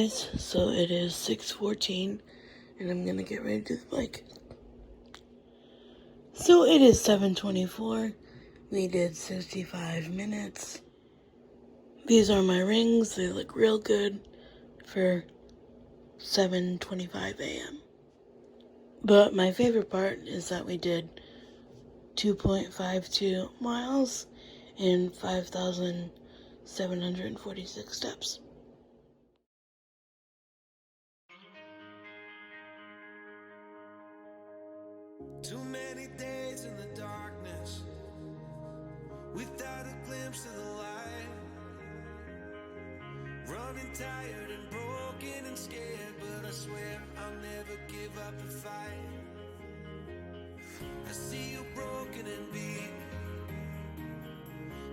guys, so it is 6:14 and I'm gonna get ready to do the bike. So it is 7:24. We did 65 minutes. These are my rings. They look real good for 7:25 a.m. But my favorite part is that we did 2.52 miles and 5,746 steps. Too many days in the darkness, without a glimpse of the light. Running tired and broken and scared, but I swear I'll never give up the fight. I see you broken and beat,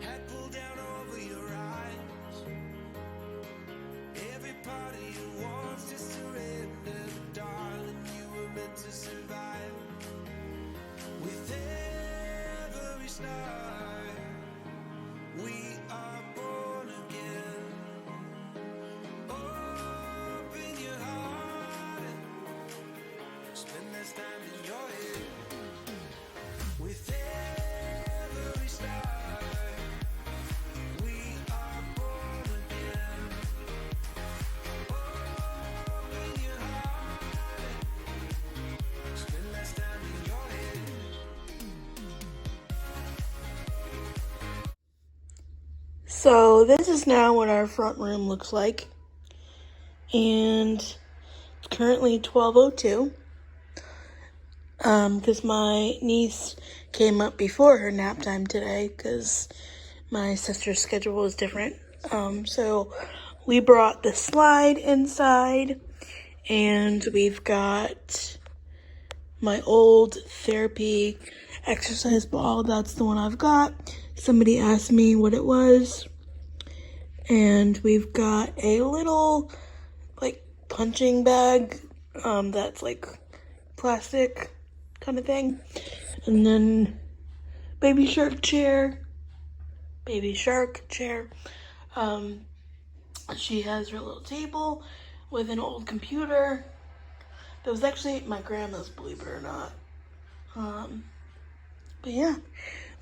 head pulled down over your eyes. Every part of you wants to surrender, but darling, you were meant to survive. With every star, we are born again. Open your heart, spend less time in your head. With every star, we are born again. Open your heart, spend less time in your head. So this is now what our front room looks like, and it's currently 12:02. Because my niece came up before her nap time today, because my sister's schedule was different. So we brought the slide inside, and we've got my old therapy exercise ball. That's the one I've got. Somebody asked me what it was. And we've got a little, like, punching bag, that's, like, plastic kind of thing. And then baby shark chair. She has her little table with an old computer. That was actually my grandma's, believe it or not. But yeah,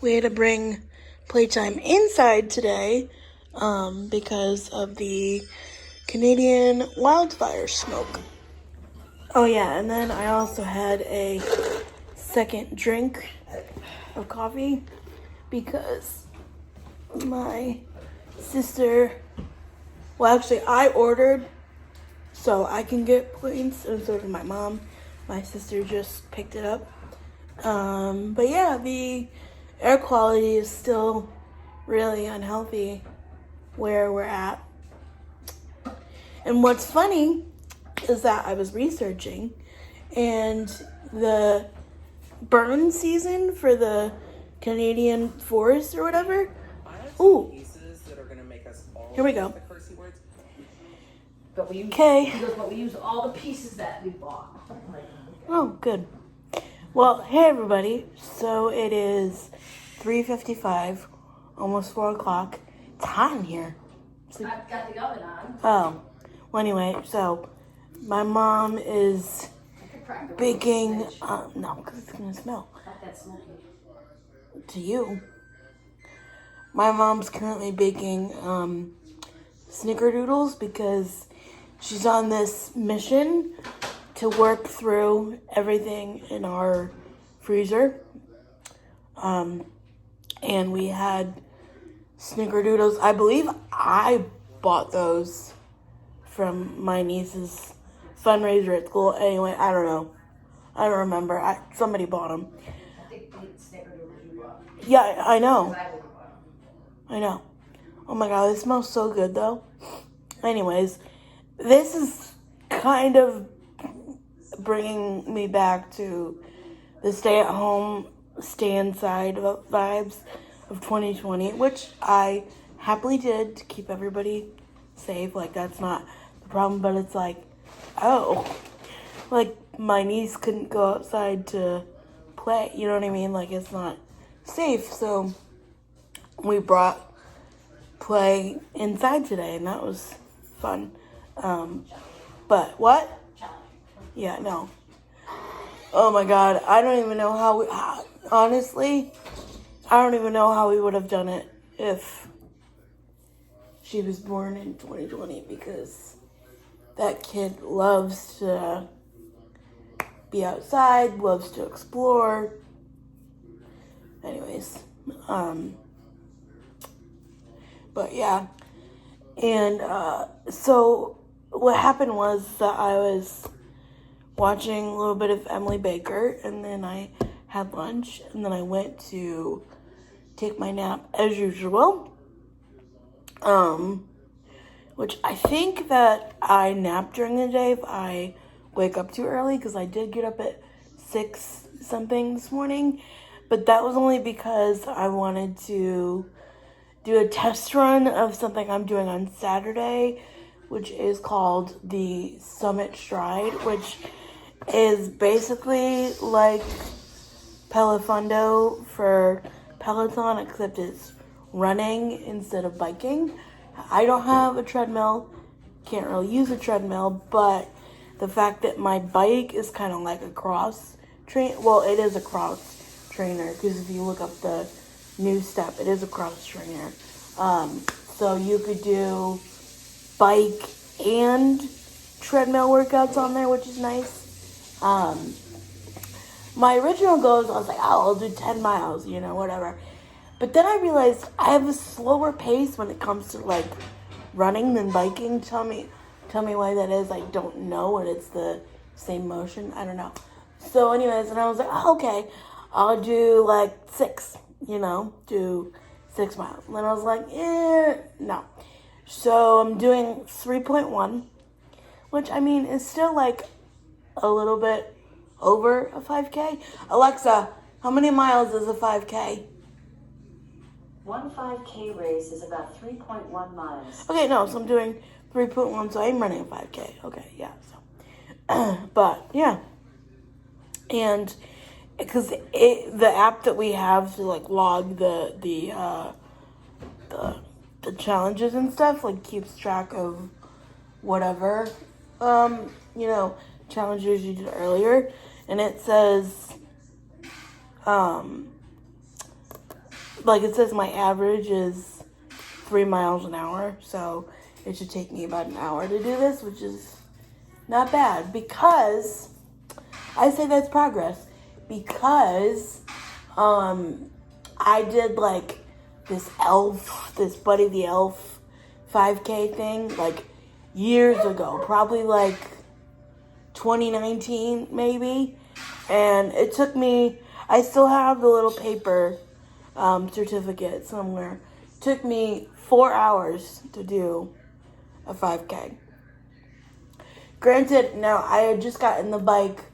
we had to bring playtime inside today, because of the Canadian wildfire smoke. Oh yeah, and then I also had a second drink of coffee because my sister, well actually I ordered so I can get points, and so did my mom. My sister just picked it up. But yeah, the air quality is still really unhealthy where we're at. And what's funny is that I was researching, and the burn season for the Canadian forest or whatever. Ooh. Here we go. But we use, Okay. but we use all the pieces that we bought. Oh, good. Well, hey everybody. So it is 3:55, almost 4 o'clock. It's hot in here. I've got the oven on. Oh. Well, anyway, so my mom is baking. No, because it's going to smell. Not that smoky. To you. My mom's currently baking snickerdoodles because she's on this mission to work through everything in our freezer. And we had snickerdoodles. I believe I bought those from my niece's fundraiser at school. Anyway, I don't know. I don't remember. Somebody bought them. I think the snickerdoodles you bought. Yeah, I know. Because I would've bought 'em. I know. Oh my god, it smells so good though. Anyways, this is kind of bringing me back to the stay at home, stay inside vibes of 2020, which I happily did to keep everybody safe. Like, that's not the problem, but it's like, oh, like my niece couldn't go outside to play, you know what I mean? Like, it's not safe, so we brought play inside today, and that was fun. But what? Yeah, no. Oh my God, I don't even know how we, honestly, I don't even know how we would have done it if she was born in 2020, because that kid loves to be outside, loves to explore. Anyways, but yeah. And so what happened was that I was watching a little bit of Emily Baker, and then I had lunch, and then I went to take my nap as usual. Which I think that I nap during the day if I wake up too early, because I did get up at 6 something this morning, but that was only because I wanted to do a test run of something I'm doing on Saturday, which is called the Summit Stride, which is basically like Pelofondo for Peloton, except it's running instead of biking. I don't have a treadmill, can't really use a treadmill, but the fact that my bike is kind of like a cross train, well, it is a cross trainer, because if you look up the new step, it is a cross trainer. So you could do bike and treadmill workouts on there, which is nice. My original goal was, I was like, oh, I'll do 10 miles, whatever. But then I realized I have a slower pace when it comes to like running than biking. Tell me why that is. I don't know, and it's the same motion. I don't know. So anyways, and I was like, oh, okay, I'll do like 6, do 6 miles. And then I was like, no. So I'm doing 3.1, which I mean is still like a little bit over a 5K. Alexa, how many miles is a 5K? One 5K race is about 3.1 miles. Okay, no, so I'm doing 3.1, so I'm running a 5K. Okay, yeah, so. But, yeah. And, because the app that we have to, like, log the challenges and stuff, like, keeps track of whatever, challenges you did earlier. And it says, it says my average is 3 miles an hour, so it should take me about an hour to do this, which is not bad, because I say that's progress, because I did like this Buddy the Elf 5K thing like years ago, probably like 2019 maybe, and it took me, I still have the little paper certificate somewhere. It took me 4 hours to do a 5K. Granted, now I had just gotten the bike,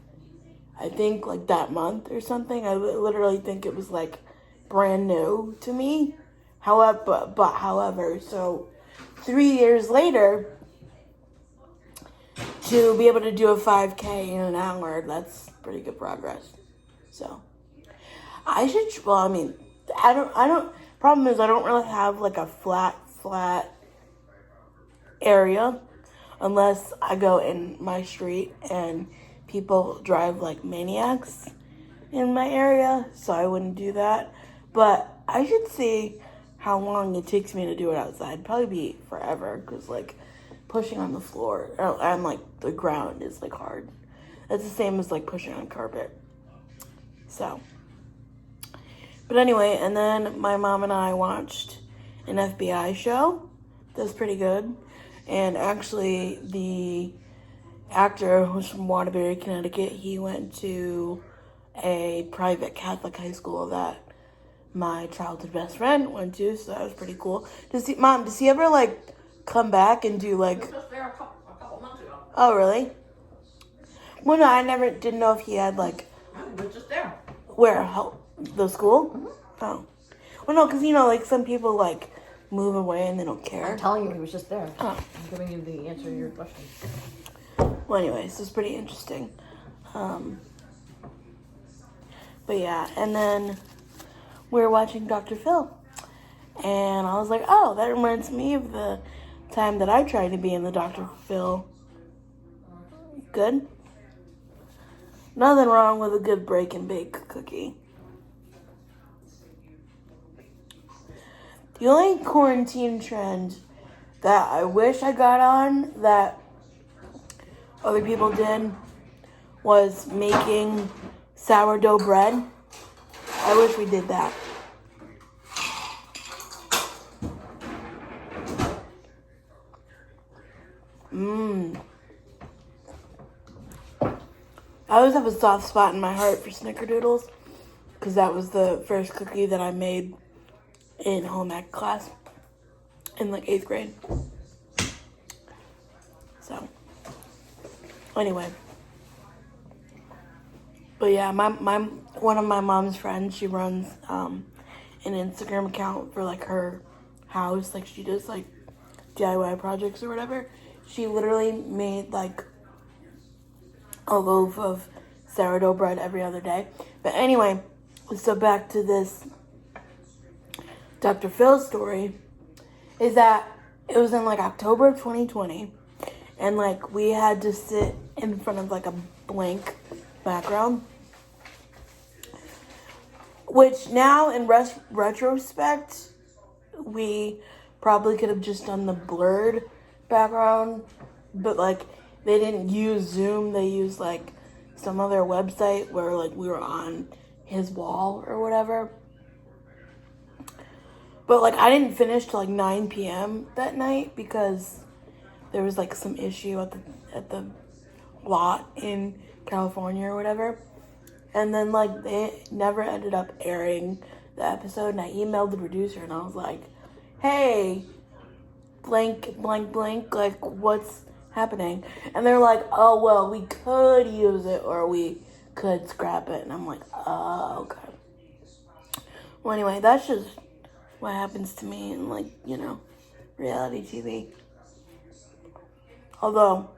I think like that month or something. I literally think it was like brand new to me. However, so 3 years later, to be able to do a 5K in an hour, that's pretty good progress. So I don't, problem is I don't really have like a flat area unless I go in my street and people drive like maniacs in my area, so I wouldn't do that. But I should see how long it takes me to do it outside. Probably be forever, because like pushing on the floor and like the ground is like hard. That's the same as like pushing on carpet. So, but anyway, and then my mom and I watched an FBI show. That was pretty good. And actually, the actor was from Waterbury, Connecticut. He went to a private Catholic high school that my childhood best friend went to, so that was pretty cool. Does he ever like come back and do like? He was just there a couple months ago. Oh, really? Well, no, I didn't know if he had like. No, he was just there. Where? The school? Mm-hmm. Oh. Well, no, because like some people like move away and they don't care. I'm telling you, he was just there. Oh. I'm giving you the answer to your question. Well, anyways, it's pretty interesting. But yeah, and then we were watching Dr. Phil, and I was like, oh, that reminds me of the time that I tried to be in the Dr. Phil. Good? Nothing wrong with a good break and bake cookie. The only quarantine trend that I wish I got on that other people did was making sourdough bread. I wish we did that. I always have a soft spot in my heart for snickerdoodles because that was the first cookie that I made in home ec class in like 8th grade. So, anyway. But yeah, my one of my mom's friends, she runs an Instagram account for like her house. Like she does like DIY projects or whatever. She literally made like a loaf of sourdough bread every other day. But anyway, so back to this Dr. Phil story, is that it was in like October of 2020, and like we had to sit in front of like a blank background, which now in retrospect, we probably could have just done the blurred background, but like they didn't use Zoom, they used like some other website where like we were on his wall or whatever. But like I didn't finish till like 9 p.m. that night because there was like some issue at the lot in California or whatever. And then like they never ended up airing the episode, and I emailed the producer and I was like, hey, blank, blank, blank, like what's happening? And they're like, oh well, we could use it or we could scrap it. And I'm like, oh, okay. Well, anyway, that's just what happens to me in like, you know, reality TV. Although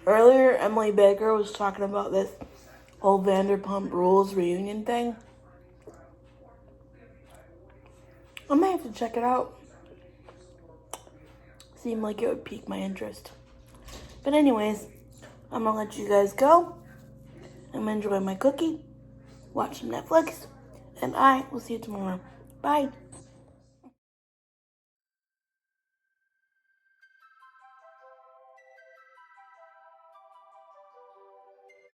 earlier Emily Baker was talking about this whole Vanderpump Rules reunion thing. I might have to check it out. Seemed like it would pique my interest. But anyways, I'm gonna let you guys go. I'm gonna enjoy my cookie, watch some Netflix, and I will see you tomorrow. Bye.